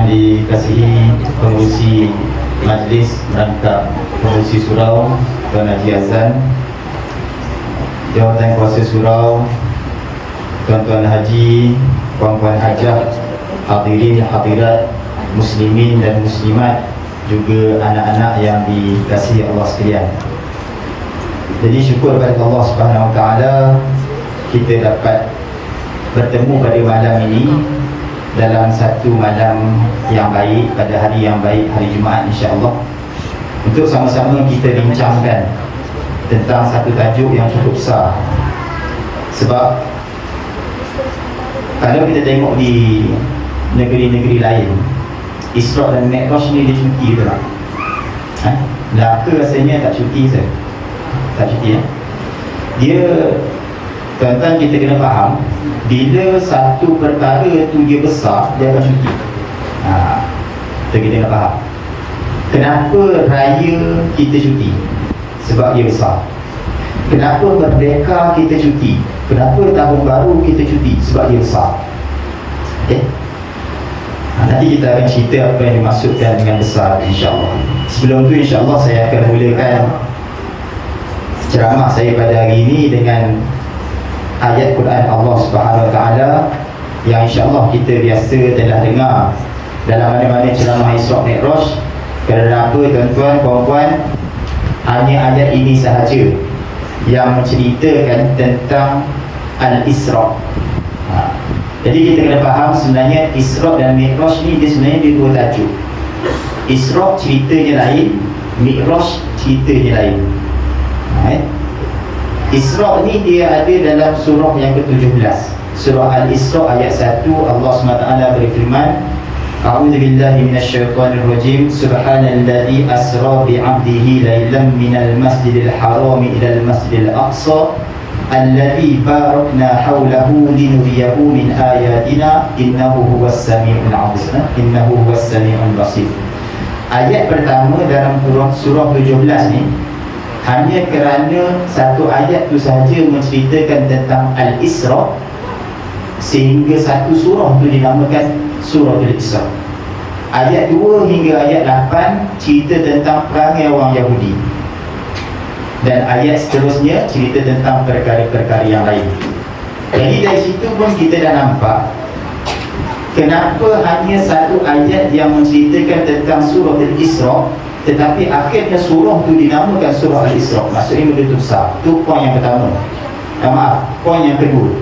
yang dikasihi pengurusi majlis merangkap pengurusi surau, Tuan Haji Azan, Jawatan Kuasa Surau, Tuan-tuan Haji, Puan-puan Hajah, hadirin hadirat, muslimin dan muslimat, juga anak-anak yang dikasihi Allah sekalian. Jadi syukur kepada Allah Subhanahu Wa Taala kita dapat bertemu pada malam ini dalam satu malam yang baik, pada hari yang baik, hari Jumaat insya-Allah, untuk sama-sama kita bincangkan tentang satu tajuk yang cukup besar. Sebab kalau kita tengok di negeri-negeri lain, Isra' dan Mi'raj ni dia cuti ke tak? Melaka rasanya tak cuti saya. Tak cuti Dia, tuan-tuan kita kena faham, bila satu perkara tu dia besar, dia akan cuti. Kita kena faham kenapa raya kita cuti, sebab dia besar. Kenapa merdeka kita cuti, kenapa tahun baru kita cuti, sebab dia besar. Nanti kita akan cerita apa yang dimaksudkan dengan besar insya-Allah. Sebelum tu insya-Allah saya akan mulakan ceramah saya pada hari ini dengan ayat Quran Allah Subhanahu Wa Taala yang insya-Allah kita biasa telah dengar dalam mana-mana ceramah Isra' Mi'raj. Kerana apa tuan-tuan, puan-puan, hanya ayat ini sahaja yang menceritakan tentang Al-Isra'. Jadi kita kena faham sebenarnya Isra' dan Mi'raj ni dia sebenarnya dia dua tajuk. Isra' ceritanya lain, Mi'raj ceritanya lain. Isra' ni dia ada dalam surah yang ke-17, surah Al-Isra' ayat 1. Allah SWT berfirman, A'udzu billahi minasyaitonir rajim. Subhanalladzi asra bi'abdihi lailan minal masjidil haram ilal masjidil aqsa alladzi barakna hawlahu linuriyahu min ayatina innahu huwas samiul 'alim. Innahu huwas samiul basir. Ayat pertama dalam surah 17 ni hanya kerana satu ayat tu sahaja menceritakan tentang Al-Isra', sehingga satu surah tu dinamakan Surah Al-Isra'. Ayat 2 hingga ayat 8 cerita tentang perangai orang Yahudi, dan ayat seterusnya cerita tentang perkara-perkara yang lain. Jadi dari situ pun kita dah nampak kenapa hanya satu ayat yang menceritakan tentang Surah Al-Isra', tetapi akhirnya surah tu dinamakan Surah Al-Isra'. Maksudnya benda tu besar. Itu poin yang pertama. Poin yang kedua.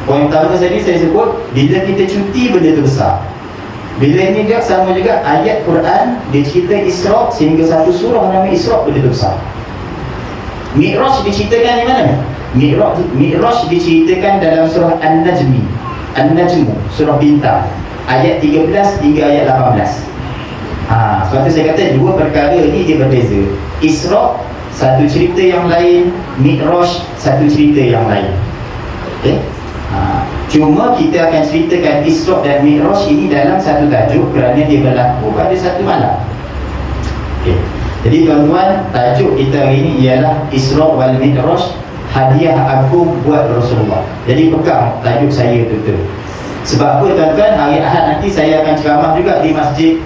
Poin pertama tadi saya sebut, bila kita cuti benda tu besar. Bila ini juga sama juga, ayat Quran dia cerita Isra' sehingga satu surah nama Isra' benda tu besar. Mi'raj diceritakan di mana? Mi'raj diceritakan dalam surah An-Najmu, surah Bintang, ayat 13 hingga ayat 18. Sebab tu saya kata dua perkara ni dia berbeza. Isra' satu cerita yang lain, Mi'raj satu cerita yang lain. Cuma kita akan ceritakan Isra' dan Mi'raj ini dalam satu tajuk kerana dia berlaku pada satu malam. Jadi tuan-tuan, tajuk kita hari ini ialah Isra' wal Mi'raj, hadiah agung buat Rasulullah. Jadi pegang tajuk saya tu. Sebab apa tuan-tuan, hari Ahad nanti saya akan ceramah juga di Masjid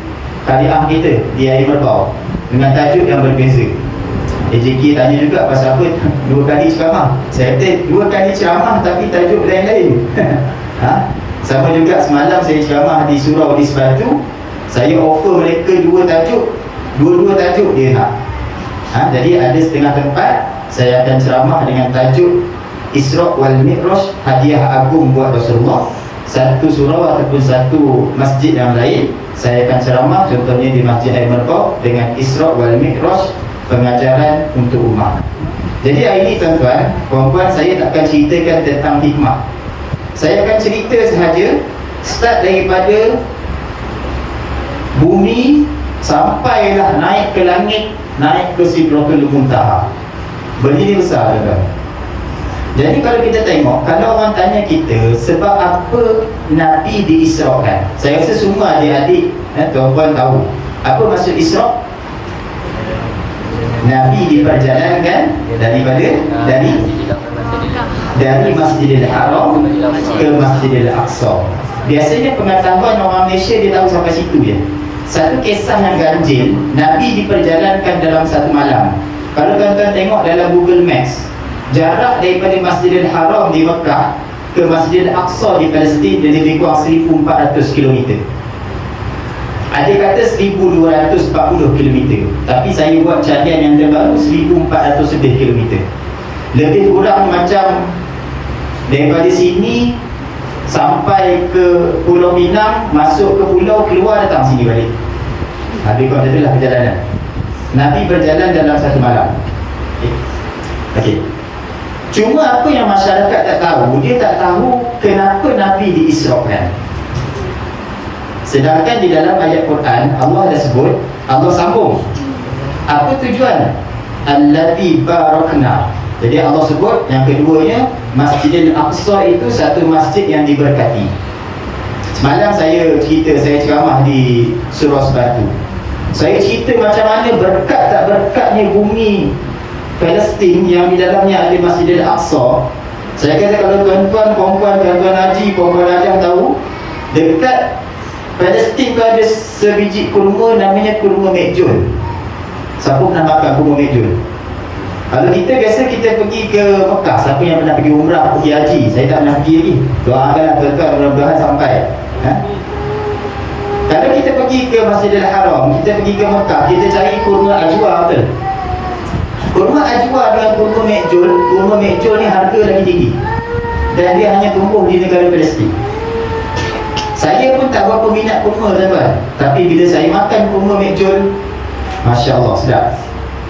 Qari'ah kita di Air Merbau dengan tajuk yang berbeza. AJK tanya juga pasal apa 2 kali ceramah. Saya kata 2 kali ceramah tapi tajuk lain-lain. Sama juga semalam saya ceramah di Surau di Sebatu, saya offer mereka 2 tajuk, dua-dua tajuk dia nak. Jadi ada setengah tempat saya akan ceramah dengan tajuk Isra' wal Mi'raj, hadiah agung buat Rasulullah. Satu surau ataupun satu masjid yang lain saya akan ceramah, contohnya di Masjid Air Merbau dengan Isra' wal Mi'raj, pengajaran untuk umat. Jadi hari ini tuan-tuan, puan-puan, saya tak akan ceritakan tentang hikmah. Saya akan cerita sahaja start daripada bumi sampailah naik ke langit, naik ke Sidratul Muntaha. Benda ni besar tuan-tuan. Jadi kalau kita tengok, kalau orang tanya kita sebab apa Nabi diisrakan, saya rasa semua adik-adik tuan-puan tahu apa maksud Isra'. Nabi diperjalankan dari dari Masjidil Haram ke Masjidil Aqsa. Biasanya pengetahuan orang Malaysia dia tahu sampai situ je. Satu kisah yang ganjil, Nabi diperjalankan dalam satu malam. Kalau tuan-tuan tengok dalam Google Maps, jarak daripada Masjidil Haram di Mekah ke Masjidil Aqsa di Palestin dia lebih kurang 1400 km. Ada kata 1240 km, tapi saya buat carian yang terbaru 1400 lebih km. Lebih kurang macam daripada sini sampai ke Pulau Pinang, masuk ke pulau, keluar, datang sini balik. Habis kau itulah perjalanan. Nabi berjalan dalam satu malam. Okey. Cuma apa yang masyarakat tak tahu, dia tak tahu kenapa Nabi diisrakan. Sedangkan di dalam ayat Quran Allah dah sebut, Allah sambung. Apa tujuan? Allati barakna. Jadi Allah sebut yang keduanya, Masjidil Aqsa itu satu masjid yang diberkati. Semalam saya cerita, saya ceramah di Surau Sebatu. Saya cerita macam mana berkat tak berkatnya bumi Palestin yang di dalamnya ada Masjidil Aqsa. Saya kata kalau tuan-tuan, perempuan, tuan-tuan haji, perempuan rajah tahu, dekat Palestin tu ada sebiji kurma namanya kurma Mekjul. Siapa pernah makan kurma Mekjul? Kalau kita biasa kita pergi ke Mekah, siapa yang pernah pergi umrah, pergi haji? Saya tak pernah pergi lagi. Doakanlah tuan-tuan mudah-mudahan sampai. Kalau kita pergi ke Masjidil Haram, kita pergi ke Mekah, kita cari kurma ajwa, betul? Kurma ajwa dengan kurma Mekjul ni harga lagi tinggi. Dan dia hanya tumbuh di negara Palestin. Saya pun tak berapa minat kurma, tuan-tuan. Tapi bila saya makan kurma Mekjul, Masya Allah, sedap.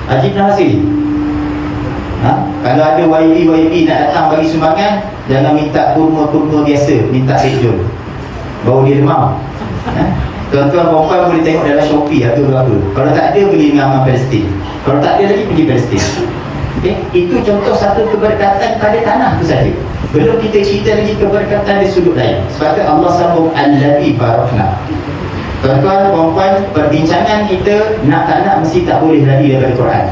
Haji pernah rasa? Kalau ada YB nak datang bagi sumbangan, jangan minta kurma biasa, minta Mekjul. Bau dia demam. Tuan-tuan perempuan boleh tengok dalam Shopee atau berapa. Kalau tak ada, beli dengan Amal Palestin. Kalau tak ada lagi, pergi Palestin. Itu contoh satu keberkatan pada tanah tu saja. Belum kita cerita lagi keberkatan di sudut lain. Sebab tu Allah sambung Allazi barakna. Tuan-tuan, perempuan, perbincangan kita nak tak nak mesti tak boleh lari daripada Quran.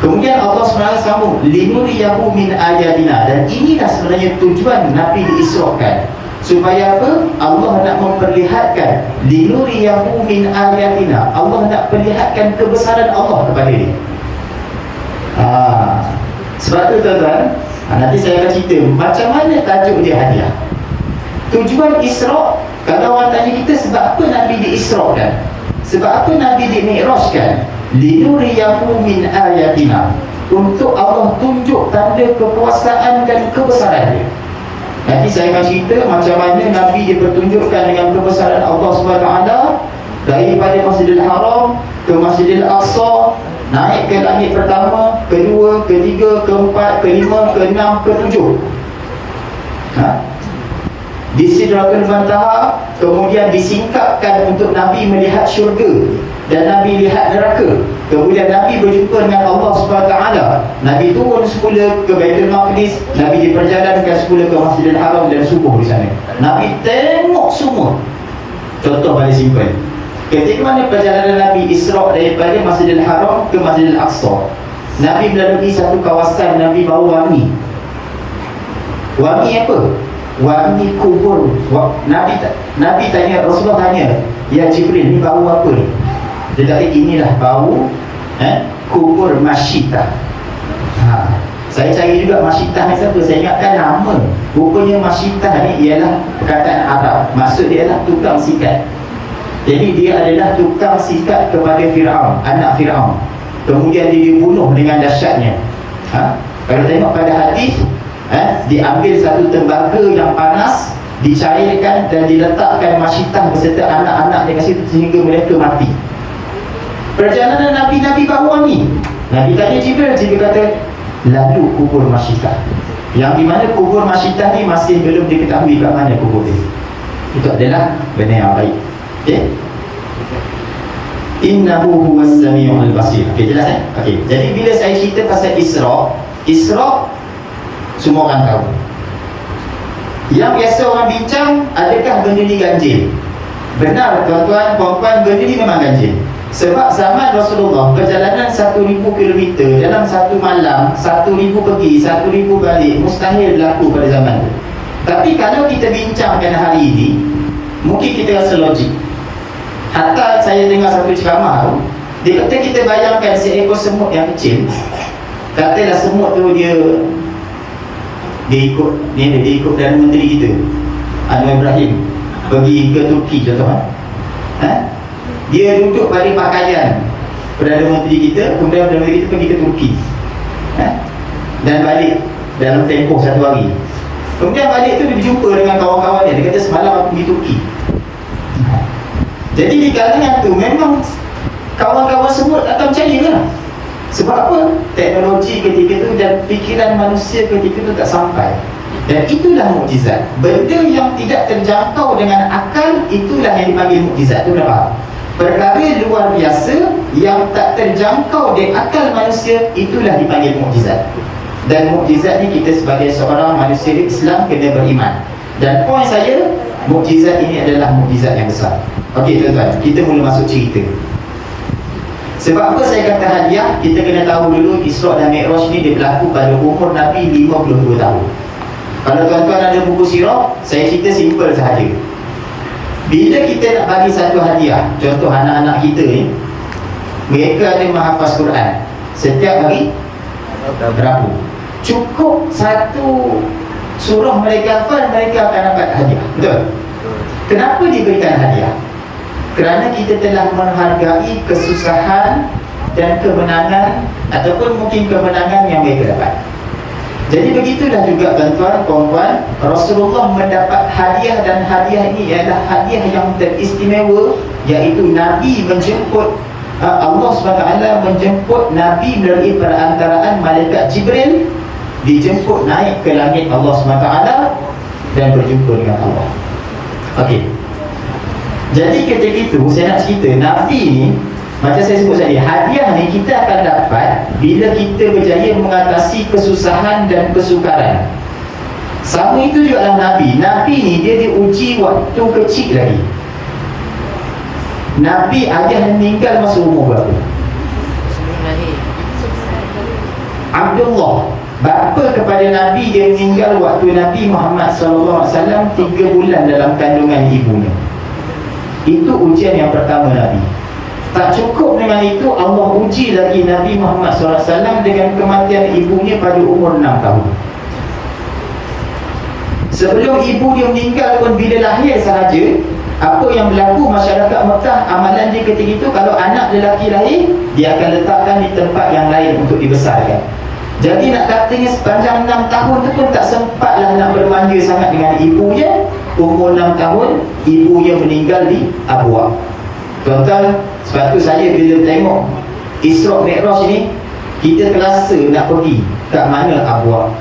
Kemudian Allah SWT sambung linuriyahu min ayatina. Dan inilah sebenarnya tujuan Nabi diisrakan. Supaya apa? Allah nak memperlihatkan linuriyahu min ayatina. Allah nak perlihatkan kebesaran Allah kepada dia. Sebab tu tuan-tuan, nanti saya akan cerita macam mana tajuk dia hadiah. Tujuan Isra', kalau orang tanya kita sebab apa Nabi diisrakan, sebab apa Nabi dimi'rajkan, linuriyahu min ayatina, untuk Allah tunjuk tanda kekuasaan dan kebesaran dia. Nanti saya akan cerita macam mana Nabi dipertunjukkan dengan kebesaran Allah SWT daripada Masjidil Haram ke Masjidil Aqsa, naik ke langit pertama, kedua, ketiga, keempat, kelima, keenam, ketujuh. Di Sidratul Muntaha, kemudian disingkapkan untuk Nabi melihat syurga dan Nabi lihat neraka. Kemudian Nabi berjumpa dengan Allah SWT. Nabi turun semula ke Baitul Maqdis, Nabi diperjalankan semula ke Masjidil Haram dan subuh di sana. Nabi tengok semua. Contoh paling simple, ketika mana perjalanan Nabi Isra' daripada Masjidil Haram ke Masjidil Aqsa, Nabi melalui satu kawasan, Nabi bawa wangi. Wangi apa? Wangi kubur. Nabi tanya, Rasulullah tanya, ya Jibril, ni bau apa ni? Dia kata, inilah bau kubur Masyitah. Saya cari juga Masyitah ni siapa, saya ingatkan nama. Rupanya Masyitah ni ialah perkataan Arab. Maksud dia adalah tukang sikat. Jadi dia adalah tukang sikat kepada Fir'aun, anak Fir'aun. Kemudian dia dibunuh dengan dahsyatnya. Kalau tengok pada hadis, diambil satu tembaga yang panas, dicairkan dan diletakkan Masyitah beserta anak-anak di situ sehingga mereka mati. Perjalanan Nabi bawa ni, Nabi tanya Jibril, Jibril kata, lalu kubur Masyitah. Yang di mana kubur Masyitah ni masih belum diketahui kat mana kubur dia. Itu adalah benda yang baik. Okey. Innahu huwas samiul basir. Okey, jelas Okey. Jadi bila saya cerita pasal Isra' semua orang tahu. Yang biasa orang bincang, adakah benda ni ganjil? Benar tuan-tuan, puan-puan, benda ni memang ganjil. Sebab zaman Rasulullah perjalanan 1000 km dalam satu malam, 1000 pergi, 1000 balik, mustahil berlaku pada zaman itu. Tapi kalau kita bincangkan hari ini, mungkin kita rasa logik. Hatta saya dengar satu ceramah tu, dia kata kita bayangkan seekor semut yang kecil. Katalah semut tu dia ikut Perdana Menteri kita Anwar Ibrahim pergi ke Turki contohnya. Dia duduk pada pakaian Perdana Menteri kita, kemudian Perdana Menteri kita pergi ke Turki dan balik dalam tempoh 1 hari. Kemudian balik tu dia berjumpa dengan kawan-kawan dia kata semalam aku pergi Turki. Jadi di kalangan tu memang kawan-kawan semua tak akan percaya lah. Sebab apa? Teknologi ketika tu dan fikiran manusia ketika tu tak sampai. Dan itulah mukjizat. Benda yang tidak terjangkau dengan akal, itulah yang dipanggil mukjizat. Itu berapa? Perkara luar biasa yang tak terjangkau dengan akal manusia, itulah dipanggil mukjizat. Dan mukjizat ni kita sebagai seorang manusia Islam kena beriman. Dan poin saya, mukjizat ini adalah mukjizat yang besar. Okey tuan-tuan, kita mula masuk cerita. Sebab apa saya kata hadiah? Kita kena tahu dulu Isra' dan Mi'raj ni dia berlaku pada umur Nabi 52 tahun. Kalau tuan-tuan ada buku sirah, saya cerita simple sahaja. Bila kita nak bagi satu hadiah, contoh anak-anak kita ni, mereka ada menghafaz Quran setiap hari berapa? Cukup satu surah mereka hafal, mereka akan dapat hadiah. Betul? Kenapa diberikan hadiah? Kerana kita telah menghargai kesusahan dan kemenangan, ataupun mungkin kemenangan yang mereka dapat. Jadi begitulah juga tuan-tuan, puan-puan, Rasulullah mendapat hadiah, dan hadiah ini adalah hadiah yang teristimewa, iaitu Nabi menjemput Allah SWT menjemput Nabi melalui perantaraan malaikat Jibril, dijemput naik ke langit Allah SWT dan berjumpa dengan Allah. Okey. Jadi ketika itu saya nak cerita Nabi ni, macam saya sebut tadi, hadiah ni kita akan dapat bila kita berjaya mengatasi kesusahan dan kesukaran. Sama itu juga dalam Nabi. Nabi ni dia diuji waktu kecil lagi. Nabi ayah meninggal masa umur berapa? Abdullah, bapa kepada Nabi, dia meninggal waktu Nabi Muhammad SAW 3 bulan dalam kandungan ibunya. Itu ujian yang pertama Nabi. Tak cukup dengan itu, Allah uji lagi Nabi Muhammad SAW dengan kematian ibunya pada umur 6 tahun. Sebelum ibu dia meninggal pun, bila lahir sahaja, apa yang berlaku masyarakat Mekah, amalan dia ketika itu, kalau anak lelaki lahir, dia akan letakkan di tempat yang lain untuk dibesarkan. Jadi nak katanya sepanjang 6 tahun tu pun tak sempatlah nak bermanja sangat dengan ibunya. Umur 6 tahun, ibunya meninggal di Abwa. Tuan-tuan, sebab tu saya bila tengok Isra' Mi'raj ni, kita rasa nak pergi kat mana Abwa,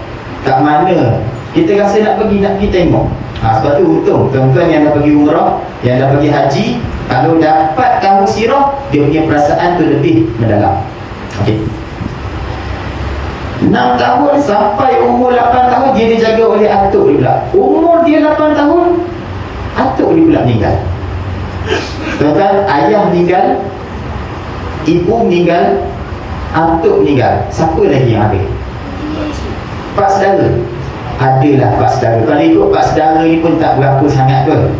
kat mana kita rasa nak pergi tengok. Sebab tu untung tuan-tuan yang dah pergi umrah, yang dah pergi haji, kalau dapat tahu sirah, dia punya perasaan tu lebih mendalam. Okey. 6 tahun sampai umur 8 tahun dia dijaga oleh atuk dia pula. Umur dia 8 tahun, atuk dia pula meninggal. Tuan-tuan, ayah meninggal, ibu meninggal, atuk meninggal. Siapa lagi yang ada? Pak saudara. Adalah pak saudara. Kalau ikut pak saudara ni pun tak berapa sangat pun.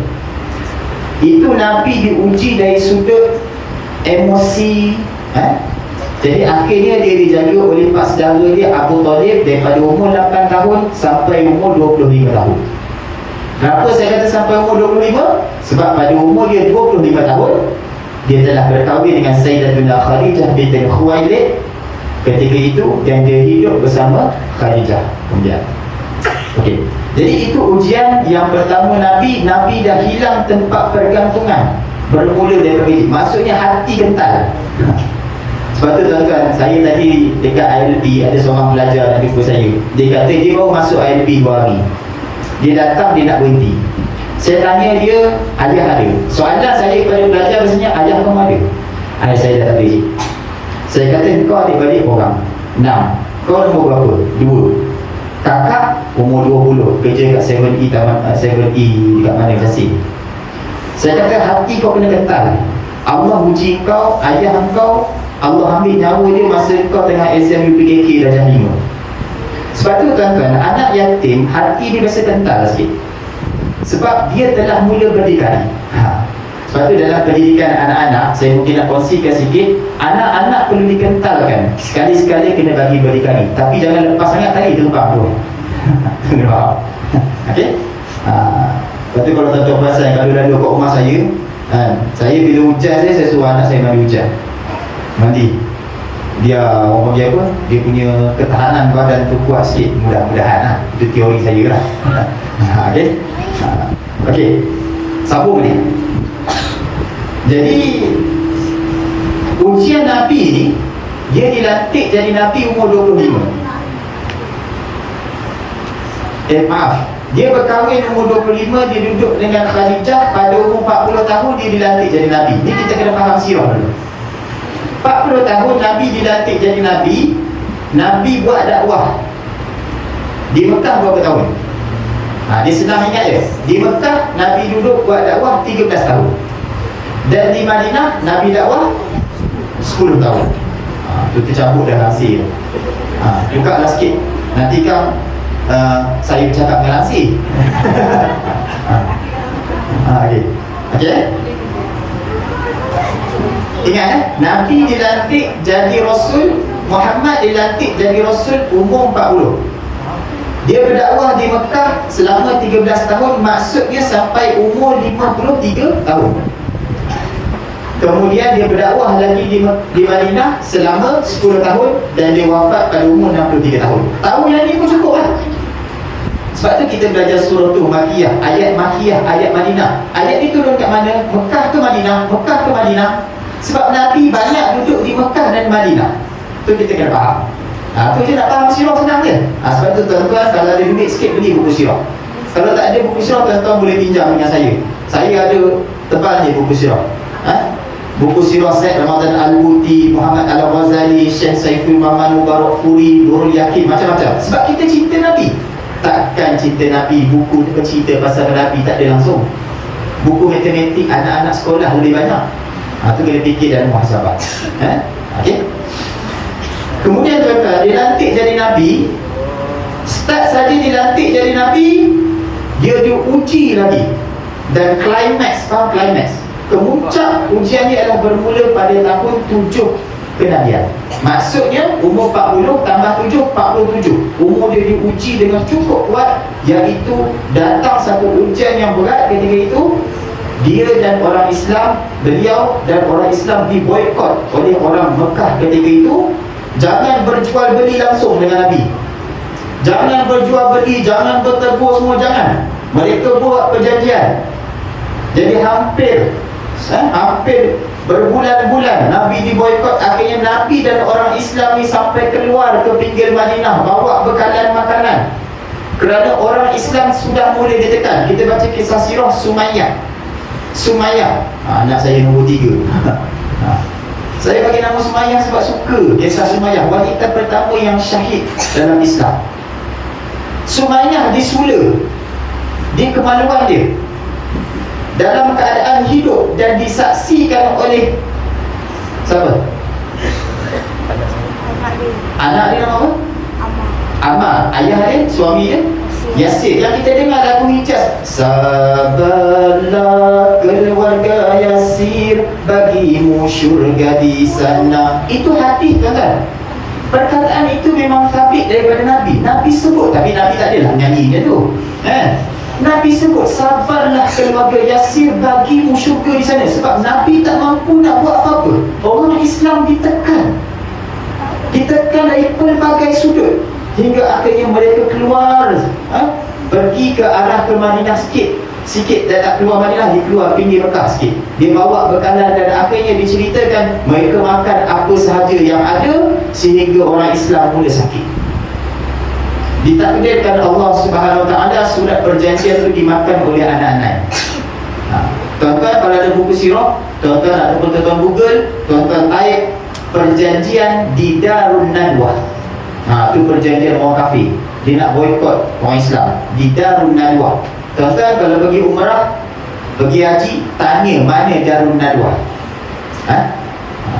Itu Nabi diuji dari sudut emosi. Jadi akhirnya dia dijaga oleh pak saudara dia, Abu Talib, daripada umur 8 tahun sampai umur 25 tahun. Kenapa saya kata sampai umur 25? Sebab pada umur dia 25 tahun, dia telah berkahwin dengan Sayyidatuna Khadijah binti Khuwailid ketika itu, dan dia hidup bersama Khadijah kemudian. Okey. Jadi itu ujian yang pertama Nabi. Nabi dah hilang tempat pergantungan bermula daripada ini. Maksudnya hati kental. Sebab tu tuan-tuan, saya tadi dekat ILP ada seorang pelajar Nabi pun saya. Dia kata dia baru masuk ILP 2 hari. Dia datang, dia nak berhenti. Saya tanya dia, ayah ada? Soalan saya kepada pelajar biasanya, ayah kamu ada? Ayah saya dah tak boleh. Saya kata, kau adik-beradik orang 6. Kau nombor berapa? 2. Kakak umur 20, kerja kat 7E dekat mana Jasih. Saya kata hati kau kena kental. Allah uji kau, ayah kau, Allah ambil nyawa dia masa kau tengah exam UPKK darjah 5. Sebab tu tuan-tuan, anak yatim hati dia biasa kental sikit. Sebab dia telah mula berdikari. Sebab tu dalam pendidikan anak-anak, saya mungkin nak kongsikan sikit, anak-anak perlu dikentalkan. Sekali-sekala kena bagi berdikari, tapi jangan lepas sangat tadi terlupa tu. Kena faham. Okey? Lepas tu kalau tuan-tuan perasan, kalau lalu kat rumah saya bila hujan saya suruh anak saya mandi hujan. Mandi. Dia orang panggil apa? Dia punya ketahanan badan tu kuat sikit. Mudah-mudahan lah. Itu teori saya lah. Okey? Okey. Sambung ni. Jadi ujian Nabi ni, dia dilantik jadi Nabi umur 25. Maaf, dia berkahwin umur 25, dia duduk dengan Khadijah. Pada umur 40 tahun dia dilantik jadi Nabi. Ni kita kena faham sirah dulu. 40 tahun Nabi dilantik jadi Nabi. Nabi buat dakwah di Mekah berapa tahun? Dia senang ingat je. Di Mekah Nabi duduk buat dakwah 13 tahun. Dan di Madinah Nabi dakwah 10 tahun. Itu tercampur dah hasil. Buka lah sikit. Nanti kan saya bercakap dengan Lansir. Okey. Okey. Ingat Nabi dilantik jadi Rasul, Muhammad dilantik jadi Rasul umur 40. Dia berdakwah di Mekah selama 13 tahun, maksudnya sampai umur 53 tahun. Kemudian dia berdakwah lagi di Madinah selama 10 tahun dan dia wafat pada umur 63 tahun. Tahun yang ni pun cukup lah. Sebab tu kita belajar surah tu Makiyah, ayat Makiyah, ayat Madinah. Ayat ni turun kat mana? Mekah ke Madinah? Mekah ke Madinah? Sebab Nabi banyak duduk di Mekah dan Madinah. Tu kita kena faham. Tu je nak faham sirah senang je. Sebab tu tuan-tuan kalau ada duit sikit beli buku sirah. Kalau tak ada buku sirah, tuan-tuan boleh pinjam dengan saya. Saya ada tebal je buku sirah. Buku sirah Syed Ramadan Al-Buti, Muhammad Al-Ghazali, Syekh Saiful Rahman Mubarak Furi, Nurul Yakin, macam-macam. Sebab kita cinta Nabi. Takkan cinta Nabi, buku cerita pasal Nabi tak ada langsung. Buku matematik anak-anak sekolah lebih banyak. Tu kena fikir dan muhasabah. Okey. Kemudian tuan-tuan, dilantik jadi Nabi. Start saja dilantik jadi Nabi, dia diuji lagi. Dan climax, faham climax? Kemuncak ujian ni adalah bermula pada tahun 7 kenabian. Maksudnya umur 40 tambah 7, 47. Umur dia diuji dengan cukup kuat, iaitu datang satu ujian yang berat ketika itu. Dia dan orang Islam, beliau dan orang Islam diboykot oleh orang Mekah ketika itu. Jangan berjual beli langsung dengan Nabi. Jangan berjual beli, jangan bertegur semua, jangan. Mereka buat perjanjian. Jadi hampir berbulan-bulan Nabi diboykot. Akhirnya Nabi dan orang Islam ni sampai keluar ke pinggir Madinah bawa bekalan makanan, kerana orang Islam sudah mula ditekan. Kita baca kisah sirah Sumayyah, anak saya nombor 3. Saya bagi nama Sumayyah sebab suka kisah Sumayyah, wanita pertama yang syahid dalam Islam. Sumayyah disula, di kemaluan dia, dalam keadaan hidup dan disaksikan oleh siapa? Anak dia nama apa? Ammar. Ayah dia, suami dia Yasir. Yang kita dengar lagu Hijaz, sabarlah keluarga Yasir, bagimu syurga di sana. Itu hadis, tuan-tuan. Perkataan itu memang sabit daripada Nabi. Nabi sebut, tapi Nabi tak adalah nyanyi dia tu. Nabi sebut, sabarlah keluarga Yasir, bagimu syurga di sana. Sebab Nabi tak mampu nak buat apa-apa. Orang Islam ditekan dari pelbagai sudut, hingga akhirnya mereka keluar, pergi ke arah ke Madinah sikit dan tak keluar Madinah, dia keluar pinggir Mekah sikit. Dia bawa bekalan dan akhirnya diceritakan mereka makan apa sahaja yang ada, sehingga orang Islam mula sakit. Ditakdirkan Allah Subhanahu Wa Taala surat perjanjian itu dimakan oleh anak-anak. Tuan-tuan kalau ada buku sirah, tuan-tuan ataupun tuan-tuan Google, tuan-tuan type perjanjian di Darun Nadwah. Itu perjanjian orang kafir, dia nak boykot orang Islam di Darun Nadwah. Tuan-tuan kalau pergi umrah, pergi haji, tanya mana Darun Nadwah.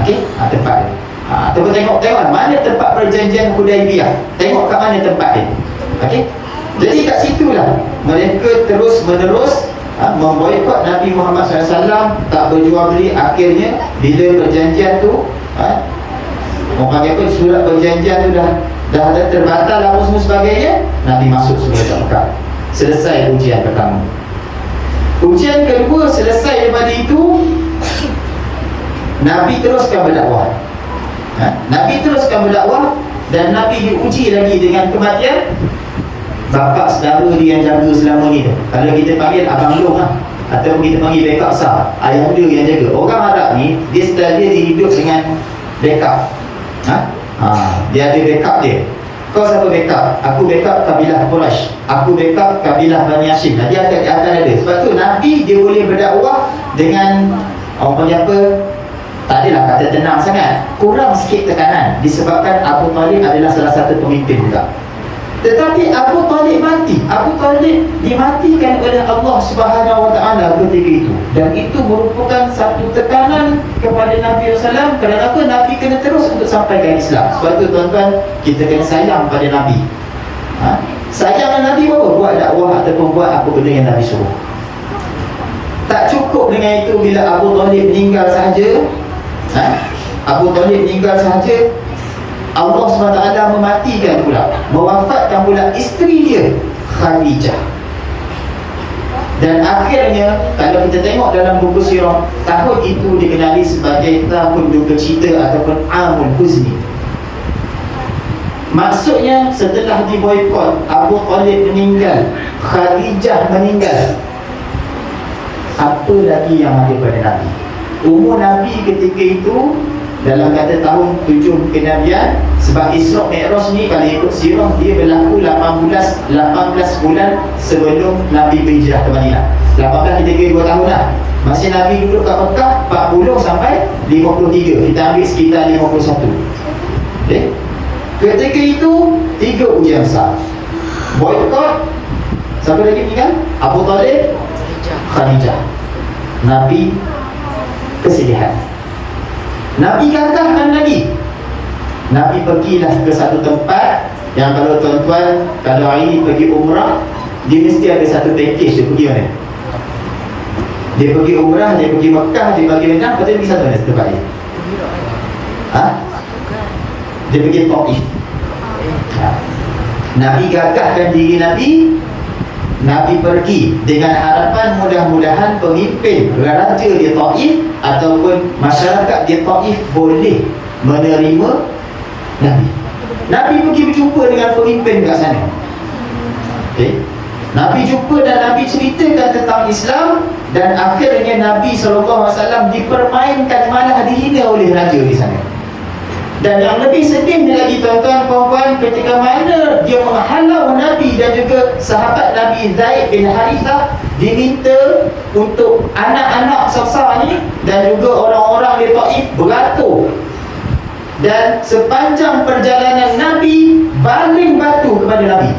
Okey, tempat dia. Ataupun tengok mana tempat perjanjian Hudaibiyah. Tengok kat mana tempat dia. Okey. Jadi kat situlah mereka terus menerus memboikot Nabi Muhammad SAW, tak berjual beli. Akhirnya bila perjanjian tu orang kata surat perjanjian tu dah terbatal apa semua sebagainya, Nabi masuk surga Mekah. Selesai ujian pertama. Ujian kedua selesai daripada itu, Nabi teruskan berdakwah. Nabi teruskan berdakwah dan Nabi diuji lagi dengan kematian bapa saudara dia yang jaga selama ni tu. Kalau kita panggil abang long ataupun kita panggil backup sah, ayah dia yang jaga. Orang Arab ni dia style dia hidup dengan backup. Dia ada backup dia. Kau siapa backup? Aku backup kabilah Quraisy. Aku backup kabilah Bani Hashim. Dia akan ada. Sebab tu Nabi dia boleh berdakwah dengan orang panggil apa? Tak adalah kata tenang sangat, kurang sikit tekanan disebabkan Abu Talib adalah salah satu pemimpin juga. Tetapi Abu Talib mati. Abu Talib dimatikan oleh Allah Subhanahu Wa Taala ketika itu. Dan itu merupakan satu tekanan kepada Nabi SAW. Kenapa? Nabi kena terus untuk sampaikan Islam. Sebab itu tuan-tuan, kita kena sayang pada Nabi. Sayang Nabi apa? Buat dakwah ataupun buat apa benda yang Nabi suruh. Tak cukup dengan itu bila Abu Talib meninggal sahaja. Abu Talib meninggal sahaja, Allah SWT mematikan pula, mewafatkan pula isteri dia Khadijah. Dan akhirnya kalau kita tengok dalam buku sirah, tahun itu dikenali sebagai tahun duka cita ataupun Amul Huzni. Maksudnya setelah diboikot, Abu Talib meninggal, Khadijah meninggal, apa lagi yang ada pada Nabi? Umur Nabi ketika itu dalam kata tahun 7 kenabian. Sebab Isra Mi'raj ni kalau ikut sirah dia berlaku 18 bulan sebelum Nabi berhijrah ke Madinah. 18 kita kira 2 tahun lah. Masa Nabi duduk kat Mekah 40 sampai 53. Kita ambil sekitar 51. Okay. Ketika itu 3 ujian besar. Boykot. Siapa lagi meninggal? Abu Talib, Khadijah. Nabi kesedihan. Nabi katakan lagi, Nabi pergilah ke satu tempat yang kalau tuan-tuan, kalau hari ni pergi umrah, dia mesti ada satu package. Dia pergi mana? Dia pergi umrah, dia pergi Mekah, dia pergi Madinah, lepas tu dia pergi satu mana tempat dia? Dia pergi Taif. Nabi gagahkan diri Nabi pergi dengan harapan mudah-mudahan pemimpin raja di Taif ataupun masyarakat di Taif boleh menerima Nabi. Nabi pergi berjumpa dengan pemimpin kat sana. Okay. Nabi jumpa dan Nabi ceritakan tentang Islam. Dan akhirnya Nabi SAW dipermainkan, malah dihina oleh raja di sana. Dan yang lebih sedihnya lagi tuan-tuan puan-puan, ketika mana dia menghalau Nabi dan juga sahabat Nabi Zaid bin Harithah diminta untuk anak-anak Safsah ni dan juga orang-orang di Taif beratur. Dan sepanjang perjalanan Nabi baling batu kepada Nabi.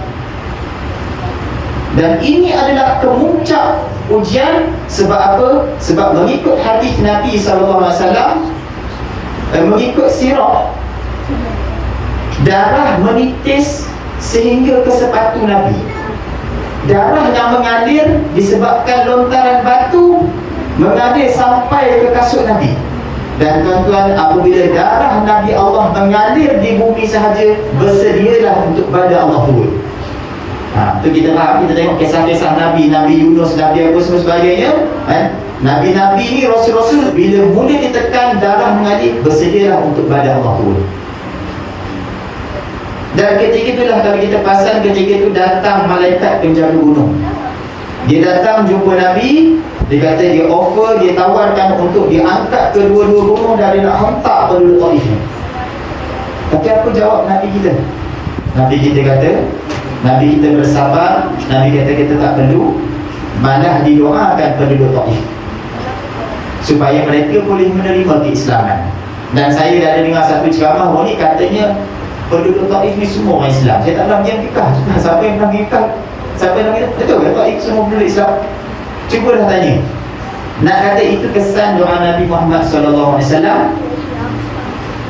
Dan ini adalah kemuncak ujian. Sebab apa? Sebab mengikut hadis Nabi SAW, mengikut sirah, darah menitis sehingga ke sepatu Nabi. Darah yang mengalir disebabkan lontaran batu mengalir sampai ke kasut Nabi. Dan tuan-tuan, apabila darah Nabi Allah mengalir di bumi sahaja, bersedialah untuk pada Allah turun. Tu kita faham, kita tengok kisah-kisah Nabi Yunus, Nabi apa semua sebagainya. Nabi-Nabi ni, Rasul-Rasul, bila mula ditekan darah mengalir, bersedialah untuk pada Allah turun. Dan ketika itulah kalau kita pasal, ketika itu datang malaikat penjaga gunung. Dia datang jumpa Nabi. Dia kata dia offer, dia tawarkan untuk diangkat kedua-dua gunung dan dia nak hentak penduduk Taif ni. Tapi apa jawab Nabi kita? Nabi kita kata, Nabi kita bersabar. Nabi kata kita tak perlu, malah didoakan penduduk Taif supaya mereka boleh menerima keislaman. Dan saya dah ada dengar satu ceramah ni katanya penduduk Taif ni semua orang Islam. Saya tak pernah pergi Mekah. Siapa yang pernah pergi Mekah? Siapa yang pernah pergi? Betul ke Taif semua penduduk Islam? Cuba dah tanya. Nak kata itu kesan doa Nabi Muhammad SAW.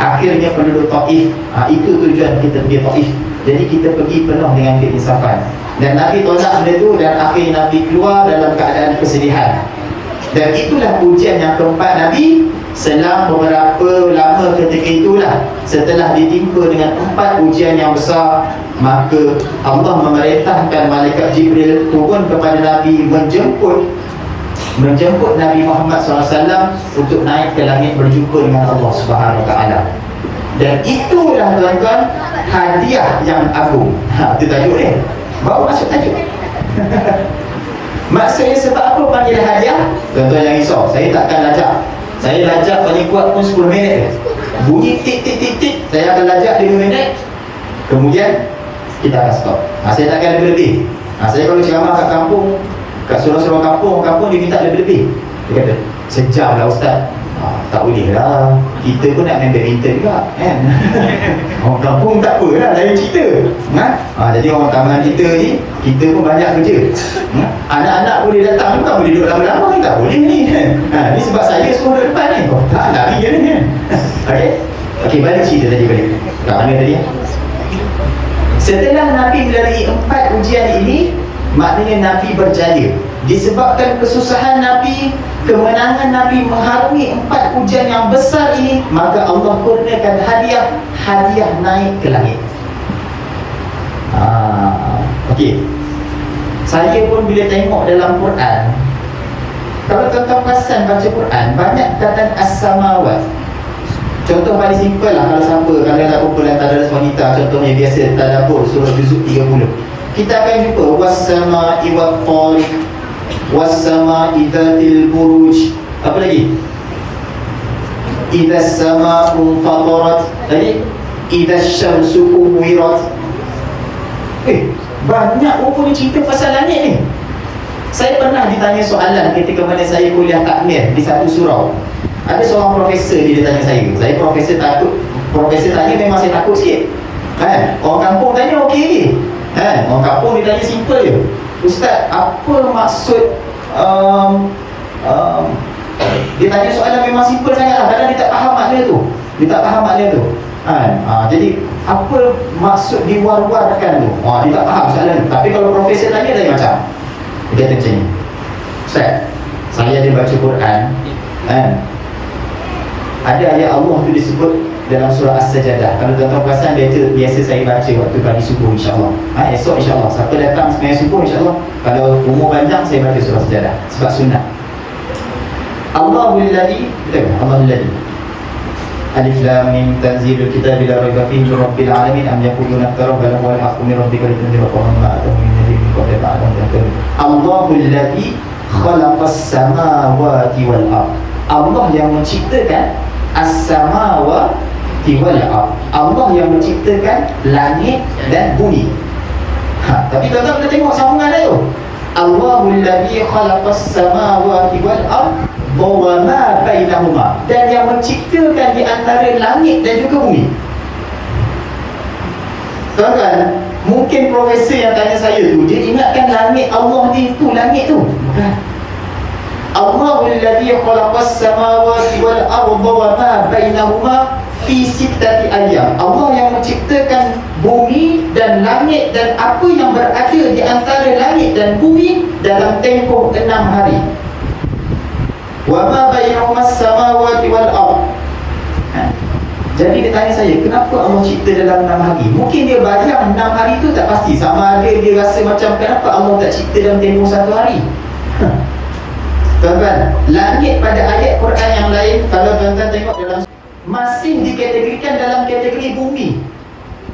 Akhirnya penduduk Taif, itu tujuan kita pergi Taif. Jadi kita pergi penuh dengan keinsafan. Dan Nabi tolak benda tu, dan akhirnya Nabi keluar dalam keadaan kesedihan. Dan itulah ujian yang keempat Nabi. Selang beberapa lama ketika itulah, setelah ditimpa dengan 4 ujian yang besar, maka Allah memerintahkan malaikat Jibril turun kepada Nabi, menjemput Nabi Muhammad SAW untuk naik ke langit berjumpa dengan Allah Subhanahu Wa Taala. Dan itulah tuan-tuan hadiah yang agung. Itu tajuk ni. Baru masuk tajuk. Maksudnya sebab apa panggil hadiah? Tuan-tuan jangan risau, saya takkan lajak. Saya lajak paling kuat pun 10 minit. Bunyi tik tik tik tik, saya akan lajak 5 minit. Kemudian kita akan stop. Saya takkan lebih-lebih. Saya kalau ceramah kat kampung, kat surau-surau kampung dia minta lebih-lebih. Dia kata, sejam lah Ustaz. Tak boleh lah, kita pun nak main badminton juga kan? Orang kampung tak apa lah, lain cerita. Jadi orang taman kita pun banyak kerja. Anak-anak boleh datang, bukan boleh duduk lama-lama kan? Tak boleh ni kan? Ni sebab saya suruh duduk depan ni. Tak lari je ni kan? Okey, balik cerita tadi balik. Kat mana tadi? Setelah Nabi melalui 4 ujian ini, maknanya Nabi berjaya. Disebabkan kesusahan Nabi, kemenangan Nabi mengharungi 4 ujian yang besar ini, maka Allah kurniakan hadiah naik ke langit. Okey. Saya pun bila tengok dalam Quran, kalau tuan-tuan perasan baca Quran, banyak kata as-samawat. Contoh paling simple lah, kalau nak kumpulan tadarus wanita, contohnya biasa tadabbur surah juzuk 30. Kita akan jumpa was-sama'i wat-tariq, was-sama'i dzatil buruj. Apa lagi? Idzas sama'u fatarat. Tadi idzas syamsu kuwirat. Banyak rupanya cerita pasal langit ni. Saya pernah ditanya soalan ketika mana saya kuliah takmir di satu surau. Ada seorang profesor dia tanya saya. Saya profesor takut. Profesor tanya memang saya takut sikit. Orang kampung tanya okey. Orang kampung dia tanya simple je. Ustaz, apa maksud dia tanya soalan memang simple sangat lah. Kadang dia tak faham makna tu. Jadi apa maksud diwar-warkan tu? Dia tak faham soalan tu. Tapi kalau profesor tanya lain macam. Dia kata macam ni, Ustaz, saya ada baca Quran, ada ayat Allah tu disebut dalam surah As-Sajadah. Kalau tuan-tuan perasan, biasa saya baca waktu pagi subuh insyaAllah. Esok insyaAllah, siapa datang sembahyang subuh insyaAllah, kalau umur panjang saya baca surah Sajadah sebab sunnah. Allahul ladzi, Allahul ladzi, Alif Lam Mim Tanzilul Kitabi la raiba fihi min Rabbil Alamin am yaquluna iftara bal huwa al-haqqu min rabbika litunzira qauman ma atahum min nadhirin min qablika la'allahum yahtadun. Allahul ladzi khalaqas samawati wal ardh. Allah yang menciptakan as-samawati wal ardh. Allah yang menciptakan langit dan bumi. Tapi tuan-tuan kita tengok sambungan dia tu. Allahul ladzi khalaqas samawati wal ardh wa ma bainahuma, dan yang menciptakan di antara langit dan juga bumi. Tuan-tuan, mungkin profesor yang tanya saya tu, dia ingatkan langit Allah ni tu, langit tu. Bukan. Allahul ladzi khalaqas samawati wal arda wa ma bainahuma fi sittati ayyam. Allah yang menciptakan bumi dan langit dan apa yang berada di antara langit dan bumi dalam tempoh 6 hari. Wa ma bainahuma as-samawati wal ardh. Jadi dia tanya saya, kenapa Allah cipta dalam 6 hari? Mungkin dia bayang 6 hari tu tak pasti. Sama ada dia rasa macam, kenapa Allah tak cipta dalam tempoh 1 hari? Tuan-tuan, langit pada ayat Quran yang lain, kalau tuan-tuan tengok dalam, masih dikategorikan dalam kategori bumi.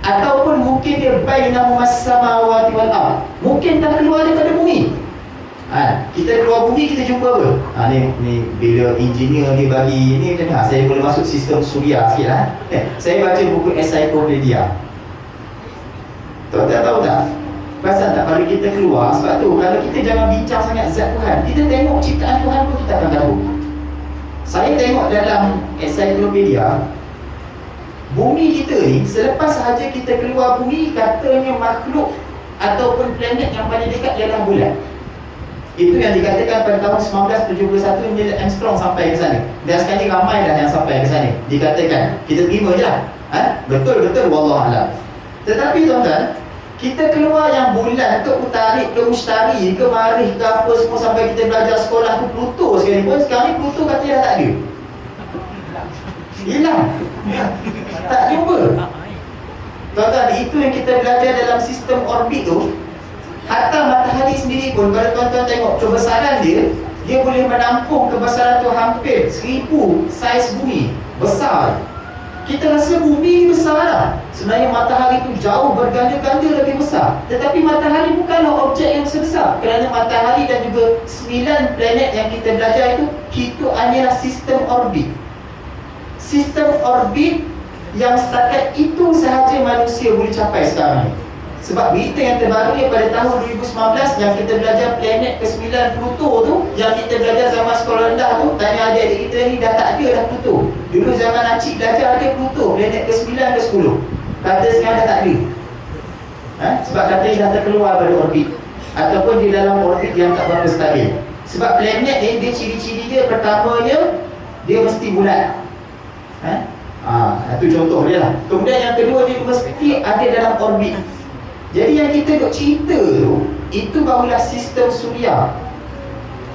Ataupun mungkin dia bainahuma as-samawati wal ardh. Mungkin tak keluar daripada bumi. Kita keluar bumi, kita jumpa apa? Ni bila engineer ni bagi ni macam ni, saya boleh masuk sistem suria sikit lah. Saya baca buku encyclopedia. Tuan-tuan tahu tak? Perasan tak kalau kita keluar, sebab tu kalau kita jangan bincang sangat zat Tuhan, kita tengok ciptaan Tuhan pun kita akan tahu. Saya tengok dalam encyclopedia, bumi kita ni, selepas sahaja kita keluar bumi, katanya makhluk ataupun planet yang paling dekat ialah bulan. Itu yang dikatakan pada tahun 1971 Neil Armstrong sampai ke sana. Dan sekali ramai dah yang sampai ke sana. Dikatakan, kita terima je lah. Betul-betul wallahualam. Tetapi tuan-tuan, kita keluar yang bulan ke Utarik, ke Mushtari, ke Marikh, ke apa semua sampai kita belajar sekolah tu Pluto sekalipun. Sekarang ni Pluto katanya dah tak ada. Hilang. Tak jumpa. Tuan-tuan, itu yang kita belajar dalam sistem orbit tu. Hatta matahari sendiri pun, kalau tuan-tuan tengok kebesaran dia, dia boleh menampung kebesaran tu hampir 1000 saiz bumi. Besar. Kita rasa bumi besar lah. Sebenarnya matahari tu jauh berganda-ganda lebih besar. Tetapi matahari bukanlah objek yang sebesar. Kerana matahari dan juga 9 planet yang kita belajar itu hanyalah sistem orbit. Sistem orbit yang setakat itu sahaja manusia boleh capai sekarang ni. Sebab berita yang terbaru pada tahun 2019 yang kita belajar planet ke-9 Pluto tu, yang kita belajar zaman sekolah rendah tu, tanya adik-adik kita ni dah tak ada dah Pluto. Dulu zaman Acik belajar ada Pluto, planet ke-9 ke-10. Kata sekarang dah tak ada. Sebab katanya dah terkeluar pada orbit, ataupun di dalam orbit yang tak berapa stabil. Sebab planet ni, dia ciri-ciri dia pertamanya, dia mesti bulat. Itu contoh dia lah. Kemudian yang kedua, dia mesti ada dalam orbit. Jadi yang kita duk cerita tu, itu barulah sistem suria.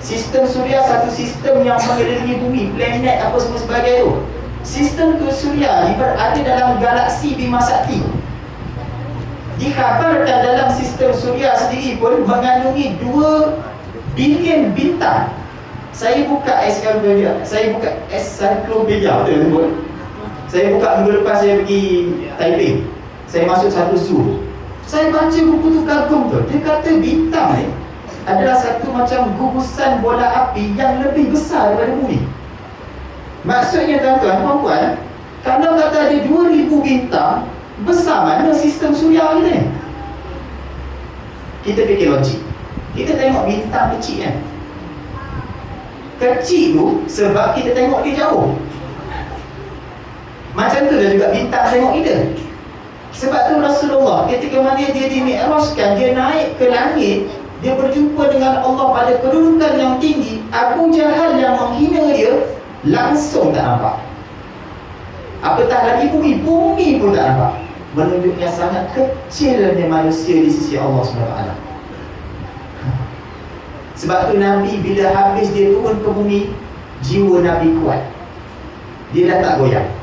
Sistem suria satu sistem yang mengelilingi bumi, planet apa semua sebagainya tu. Sistem tu suria berada dalam galaksi Bima Sakti. Dikhabarkan dalam sistem suria sendiri pun mengandungi 2 bilion bintang. Saya buka ensiklopedia, betul sebut. Saya buka minggu lepas saya pergi Taipei. Saya masuk satu zoo. Saya baca buku tu kagum tu. Dia kata bintang ni adalah satu macam gugusan bola api yang lebih besar daripada bumi. Maksudnya tuan-tuan, puan-puan, kalau kata ada 2000 bintang, besar mana sistem suria kita ni? Kita fikir logik. Kita tengok bintang kecil kan. Kecil tu sebab kita tengok dia jauh. Macam tu lah juga bintang tengok kita. Sebab tu Rasulullah ketika mana dia dimi'rajkan, dia naik ke langit, dia berjumpa dengan Allah pada kedudukan yang tinggi. Abu Jahal yang menghina dia langsung tak nampak. Apatah lagi bumi pun tak nampak. Menunjukkan sangat kecilnya manusia di sisi Allah SWT. Sebab tu Nabi bila habis dia turun ke bumi, jiwa Nabi kuat. Dia dah tak goyang.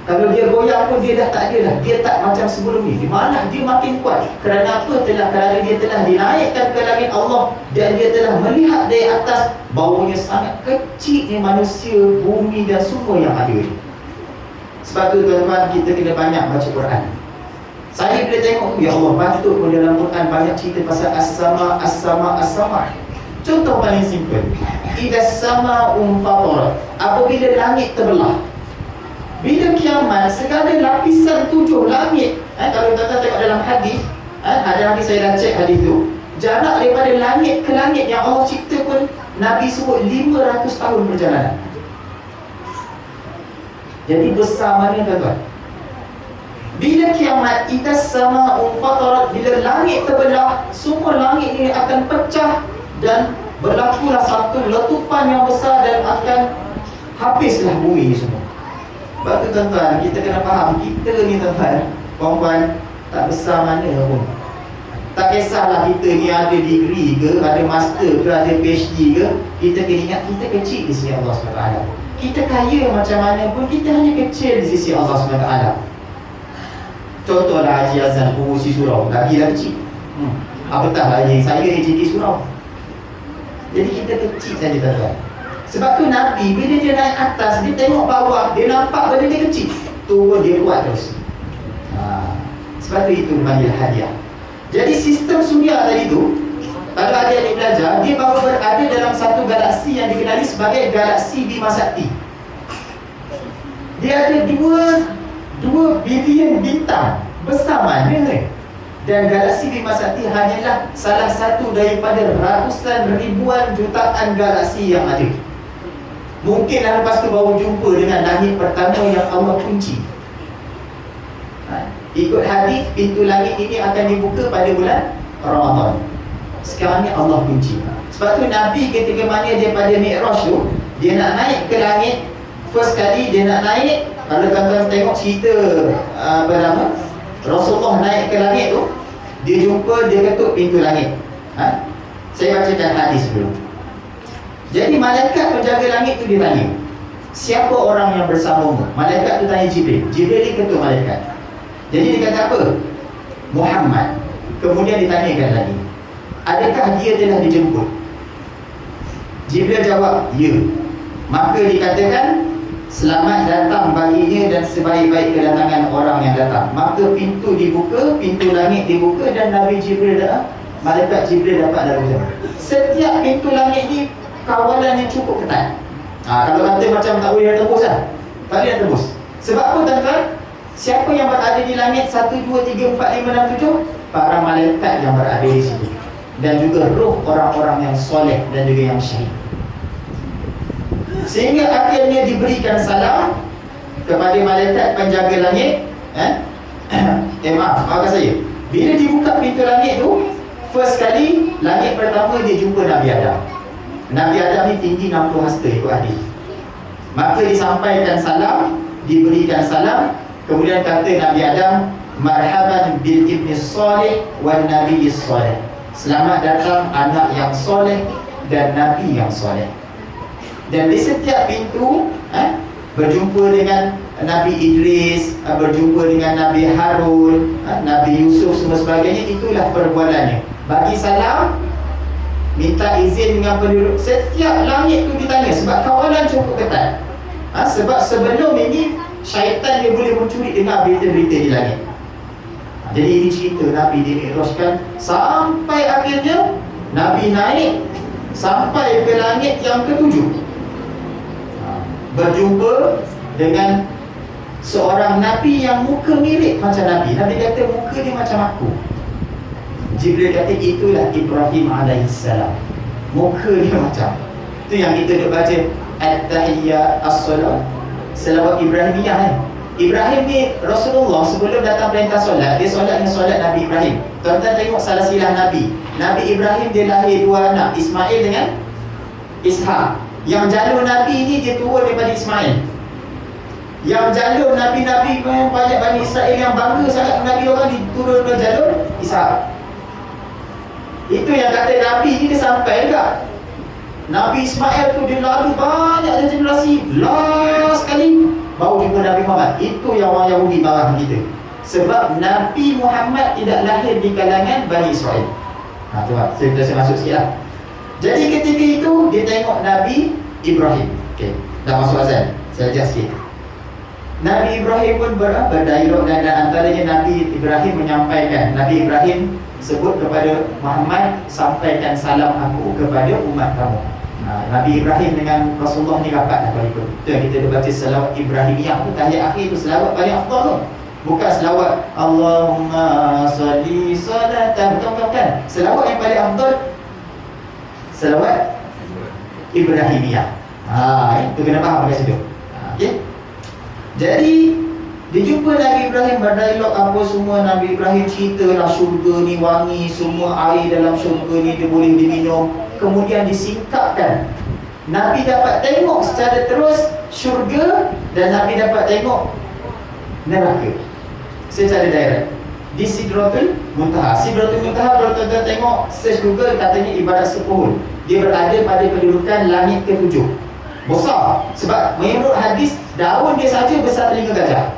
Kalau dia goyang pun dia dah tak ada dah. Dia tak macam sebelum ni. Di mana dia makin kuat. Kerana apa? Kerana dia telah dinaikkan ke langit Allah, dan dia telah melihat dari atas bawahnya sangat kecilnya manusia, bumi dan semua yang ada. Sebab tu tuan-tuan, kita kena banyak baca Quran. Saya bila tengok, ya Allah, patut pun dalam Quran banyak cerita pasal as-sama, as-sama, as-sama. Contoh paling simple, idas sama fatarat, apabila langit terbelah. Bila kiamat, segala lapisan 7 langit, kalau tuan-tuan tengok dalam hadis, ada hadis saya dah cek hadis tu, jarak daripada langit ke langit yang Allah cipta pun Nabi sebut 500 tahun perjalanan. Jadi besar mana tuan-tuan? Bila kiamat, idas sama fatarat, bila langit terbelah, semua langit ini akan pecah dan berlakulah satu letupan yang besar dan akan habislah bumi ini semua. Sebab tu tuan-tuan, kita kena faham, kita ni tuan-tuan, puan-puan, tak besar mana pun. Tak kisahlah kita ni ada degree ke, ada master ke, ada PhD ke, kita kena ingat kita kecil di sisi Allah SWT. Kita kaya macam mana pun, kita hanya kecil di sisi Allah SWT. Contohlah Haji Azan pengurusi surau, lagi dah kecil. Apatah Haji saya JK surau. Jadi kita kecil saja tuan-tuan. Sebab tu Nabi bila dia naik atas, dia tengok bawah, dia nampak benda dia kecil, turun dia kuat terus. Sebab tu itu dipanggil hadiah. Jadi sistem suria tadi tu, kalau adik-adik belajar, dia baru berada dalam satu galaksi yang dikenali sebagai galaksi Bima Sakti. Dia ada 2 bilion bintang. Besar mana ni? Dan galaksi Bima Sakti hanyalah salah satu daripada ratusan ribuan jutaan galaksi yang ada. Mungkinlah lepas tu baru jumpa dengan langit pertama yang Allah kunci. Ikut hadis, pintu langit ini akan dibuka pada bulan Ramadan. Sekarang ni Allah kunci. Sebab tu Nabi ketika mana dia pada Mi'raj tu, dia nak naik ke langit. First kali dia nak naik. Kalau tuan-tuan tengok cerita Rasulullah naik ke langit tu, dia jumpa, dia ketuk pintu langit. Saya bacakan hadis dulu. Jadi malaikat penjaga langit tu dia tanya, siapa orang yang bersamamu? Malaikat tu tanya Jibril. Jibril ni ketua malaikat. Jadi dia kata apa? Muhammad. Kemudian ditanyakan lagi, adakah dia telah dijemput? Jibril jawab, ya. Maka dikatakan, selamat datang baginya dan sebaik-baik kedatangan orang yang datang. Maka pintu dibuka, pintu langit dibuka, dan Nabi Jibril malaikat Jibril dapat lalu jalan. Setiap pintu langit ni kawalan yang cukup ketat. Kalau kata macam tak boleh tembus lah, tak boleh tembus. Sebab apa tuan-tuan? Siapa yang berada di langit 1, 2, 3, 4, 5 dan 7? Para malaikat yang berada di situ. Dan juga roh orang-orang yang soleh dan juga yang syahid. Sehingga akhirnya diberikan salam kepada malaikat penjaga langit. Maafkan saya. Bila dibuka pintu langit tu, first kali, langit pertama dia jumpa Nabi Adam. Nabi Adam ni tinggi 60 hasta ikut hadis. Maka disampaikan salam, diberikan salam. Kemudian kata Nabi Adam, marhaban bil ibni salih wan nabi salih. Selamat datang anak yang soleh dan nabi yang soleh. Dan di setiap pintu berjumpa dengan Nabi Idris, berjumpa dengan Nabi Harun, Nabi Yusuf, semua sebagainya. Itulah perbualannya. Bagi salam, minta izin dengan penduduk. Setiap langit tu ditanya, sebab kawalan cukup ketat. Sebab sebelum ini syaitan dia boleh mencuri dengar berita-berita di langit. Jadi ini cerita Nabi dimi'rajkan sampai akhirnya Nabi naik sampai ke langit yang ke-7, berjumpa dengan seorang Nabi yang muka mirip macam Nabi. Nabi kata muka dia macam aku. Jibril kata itulah Ibrahim alaihissalam. Muka dia macam. Itu yang kita duk baca At-Tahiyyat As-Salat, selawat Ibrahimiyah. Ibrahim ni Rasulullah sebelum datang perintah solat, dia solat dengan solat Nabi Ibrahim. Tuan-tuan tengok salah silah Nabi. Nabi Ibrahim dia lahir 2 anak, Ismail dengan Ishak. Yang jalur Nabi ni dia turun daripada Ismail. Yang jalur Nabi-Nabi banyak Bani Israel yang bangga sangat Nabi orang diturun ke jalur Ishak. Itu yang kata Nabi ni dia sampai tak? Nabi Ismail tu dia lalu banyak generasi, last sekali baru jumpa Nabi Muhammad. Itu yang orang Yahudi marah kita. Sebab Nabi Muhammad tidak lahir di kalangan Bani Israel. Tu lah, saya masuk sikit lah. Jadi ketika itu dia tengok Nabi Ibrahim. Okey, dah masuk azan. Saya ajak sikit. Nabi Ibrahim pun berdialog, dan antaranya Nabi Ibrahim menyampaikan, Nabi Ibrahim sebut kepada Muhammad, sampaikan salam aku kepada umat kamu. Nabi Ibrahim dengan Rasulullah ni rapat dah ikut. Itu yang kita baca selawat Ibrahimiyah tu, tahiyat akhir tu selawat paling afdal tu. Bukan selawat Allahumma salli salatan, bukan. Selawat yang paling afdal selawat Ibrahimiyah. Itu kena faham kat situ. Okey. Jadi dijumpa Nabi Ibrahim berdialog apa semua. Nabi Ibrahim ceritalah syurga ni wangi, semua air dalam syurga ni dia boleh diminum. Kemudian disingkapkan, Nabi dapat tengok secara terus syurga, dan Nabi dapat tengok neraka secara direct di Sidratul Muntaha. Sidratul Muntaha kalau tuan-tuan tengok search Google, katanya ibarat sepohon. Dia berada pada kedudukan langit ke-7. Besar. Sebab menurut hadis, daun dia saja besar telinga gajah.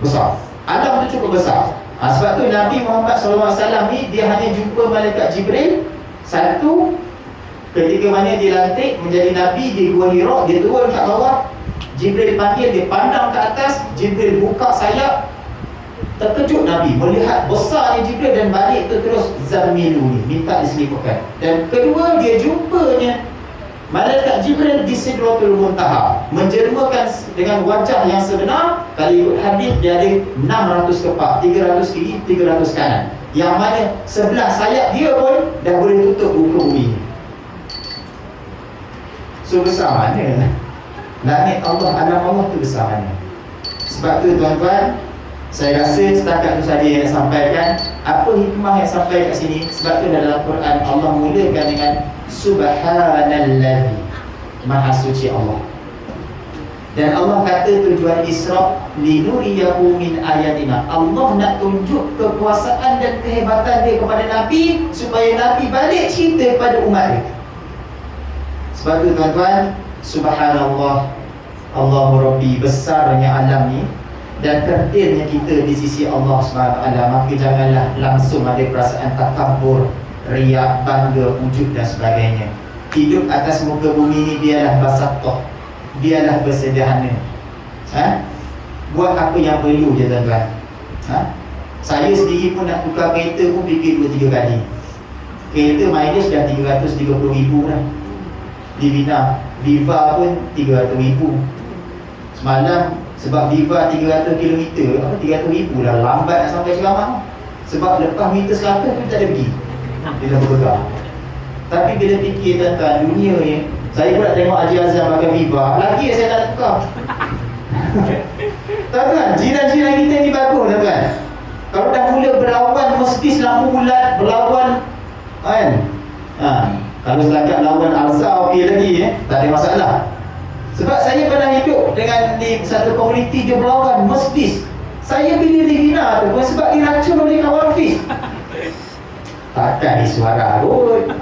Besar. Alam tu cukup besar. Sebab tu Nabi Muhammad SAW ni dia hanya jumpa malaikat Jibril satu ketika mana dia lantik menjadi Nabi di Gua Hira. Dia turun kat bawah, Jibril panggil, dia pandang ke atas, Jibril buka sayap. Terkejut Nabi melihat besarnya Jibril, dan balik tu terus Zammilu ni, minta diseliputkan. Dan kedua dia jumpanya malaikat Jibril di Sidratul Muntaha, menjelmakan dengan wajah yang sebenar. Kalau ikut hadis dia ada 600 kepak, 300 kiri, 300 kanan, yang mana sebelah sayap dia pun dah boleh tutup muka bumi. So besar mana langit Allah, alam Allah tu besar mana. Sebab tu tuan-tuan, Saya rasa setakat itu saja yang sampaikan. Apa hikmah yang sampai kat sini? Sebab tu dalam Quran Allah mulakan dengan Subhanallazi, Maha suci Allah. Dan Allah kata tujuan Isra linuriyahu min ayatina. Allah nak tunjuk kekuasaan dan kehebatan dia kepada Nabi, supaya Nabi balik cerita kepada umat dia. Sebab tu tuan-tuan, subhanallah, Allahu Rabbi, besarnya alam ni dan kerdilnya kita di sisi Allah SWT. Maka janganlah langsung ada perasaan takabur, riak, bangga, ujub dan sebagainya. Hidup atas muka bumi ni biarlah basatoh, biarlah bersederhana. Buat apa yang perlu je tuan-tuan. Saya sendiri pun nak tukar kereta pun fikir 2-3 kali. Kereta mileage dah 330,000 dah. Di Viva pun 300,000. Semalam sebab Viva 300 km, 300,000 dah lambat nak sampai Ceramah. Sebab lepas meter 100 tu tak ada pergi, dia dah bergerak. Tapi bila fikir tuan-tuan, dunia ni, saya pun nak tengok Haji Azam pakai Viva, lagi saya tak nak tukar. Tuan-tuan, jiran-jiran kita ni bagus tuan-tuan. Kalau dah mula berlawan Mercedes lampu bulat, berlawan kan? Kalau setakat lawan Alza okey lagi, tak ada masalah. Sebab saya pernah hidup dengan di satu komuniti dia berlawan Mercedes. Saya pilih Livina tu bukan sebab diracun oleh kawan Hafiz. Takkan disuara kot.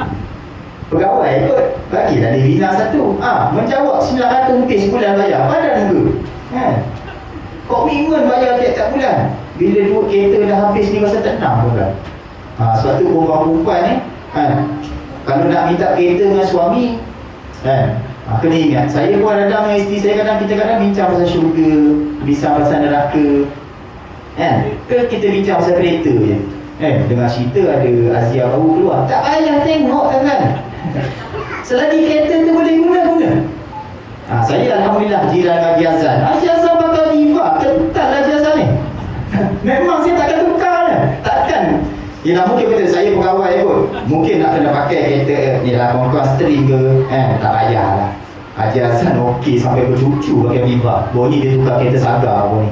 Pegawai kot, bagilah Livina satu. Menjawab 900 lebih sebulan bayar, padan muka. Komitmen bayar tiap-tiap bulan. Bila duit kereta dah habis ni rasa tenang pun kan. Sebab tu perempuan-perempuan ni kalau nak minta kereta dengan suami kena ingat, saya pun ada dengan isteri saya, kita kadang bincang pasal syurga, bincang pasal neraka, kita bincang pasal kereta je. Dengar cerita ada Azia baru keluar, tak payah tengok kan. Selagi kereta tu boleh guna. Saya Alhamdulillah jiran Haji Azan. Haji Azan pakai Viva, kental Haji Azan ni. Memang saya takkan tukar lah. Takkan. Nak mungkin betul saya pegawai kot, mungkin nak kena pakai kereta ni lah, konkuan string ke, tak payah lah. Haji Azan okey sampai bercucu pakai Viva. Baru ni dia tukar kereta Saga pun ni.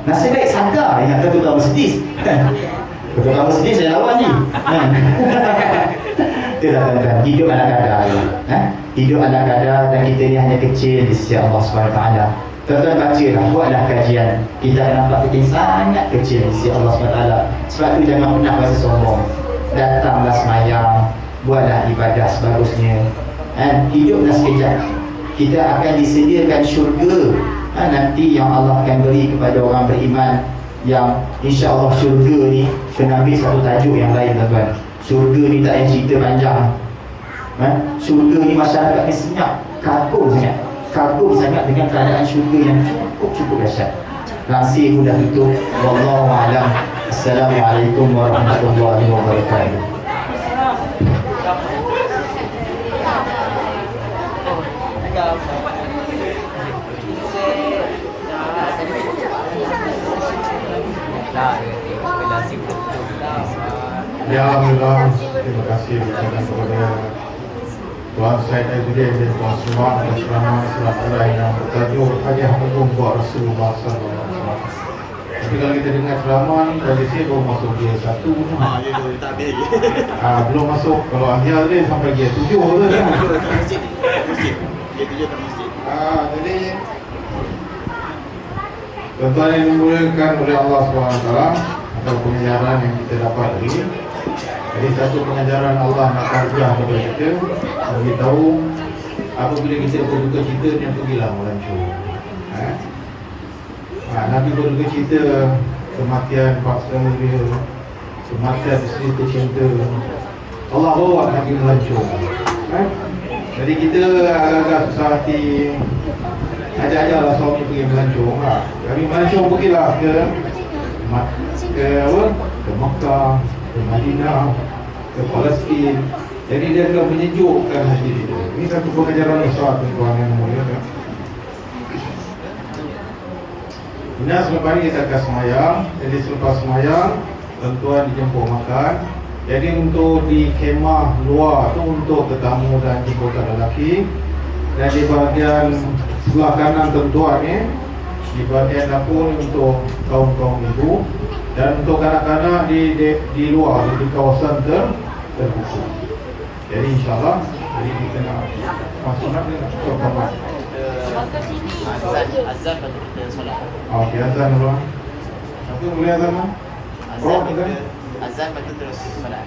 Nasib baik Saga ingat tukar Mercedes. Tukar Mercedes saya lawan ni. Itu dah tuan-tuan, hidup ala kadar. Hidup ala kadar dan kita ni hanya kecil di sisi Allah SWT. Tuan-tuan bacalah, buatlah kajian. Kita akan nampak kita sangat kecil di sisi Allah SWT. Sebab tu jangan pernah rasa sombong. Datanglah semayang, buatlah ibadah sebagusnya. Hiduplah sekejap. Kita akan disediakan syurga nanti yang Allah akan beri kepada orang beriman. Yang insya-Allah syurga ni kena ambil satu tajuk yang lain tuan-tuan. Syurga ni tak payah cerita panjang. Syurga ni masyarakat ni senyap, kagum sangat dengan keadaan syurga yang cukup dahsyat. Langsir pun dah tutup. Wallahu a'lam. Assalamualaikum warahmatullahi wabarakatuh. Ya Allah, terima kasih kepada Tuan Syed Aizudin dan Tuan Sulaiman atas ceramah silaturahmi yang bertajuk Hajah Agung buat Rasulullah SAW. Tapi kalau kita dengar ceramah ni, tradisi baru masuk gear 1 tak habis lagi. Belum masuk, kalau akhir dia sampai gear 7 tu kan? Masjid. Gear 7 kat masjid. Jadi tuan-tuan yang dimuliakan oleh Allah SWT, atau pengajaran yang kita dapat hari ini, jadi satu pengajaran Allah nak ajar kepada kita, beritahu apabila kita berduka cita, dia pergilah melancur. Nabi berduka cita kematian paksa dia, kematian isteri tercinta, Allah bawa Nabi melancur. Jadi kita agak-agak susah hati, ajak-ajaklah suami pergi melancur. Kami melancur pergilah ke Makkah, ke Madinah, ke Palestin. Jadi dia akan menyejukkan hati kita. Ini satu pengajaran besar tuan-tuan yang mulia. Ini selepas ini kita akan semayang. Jadi selepas semayang, tuan-tuan dijemput makan. Jadi untuk di kemah luar tu untuk tetamu dan jemputan lelaki. Dan di bahagian sebelah kanan tuan-tuan ni, di bahagian dapur ni untuk kaum-kaum ibu, dan untuk kanak-kanak di luar, di kawasan terbuka. Jadi insyaAllah, jadi kita nak masuk nak pertama. Azan baru kita solat. Okey, azan dulu. Satu boleh azan lah. Azan baru terus solat.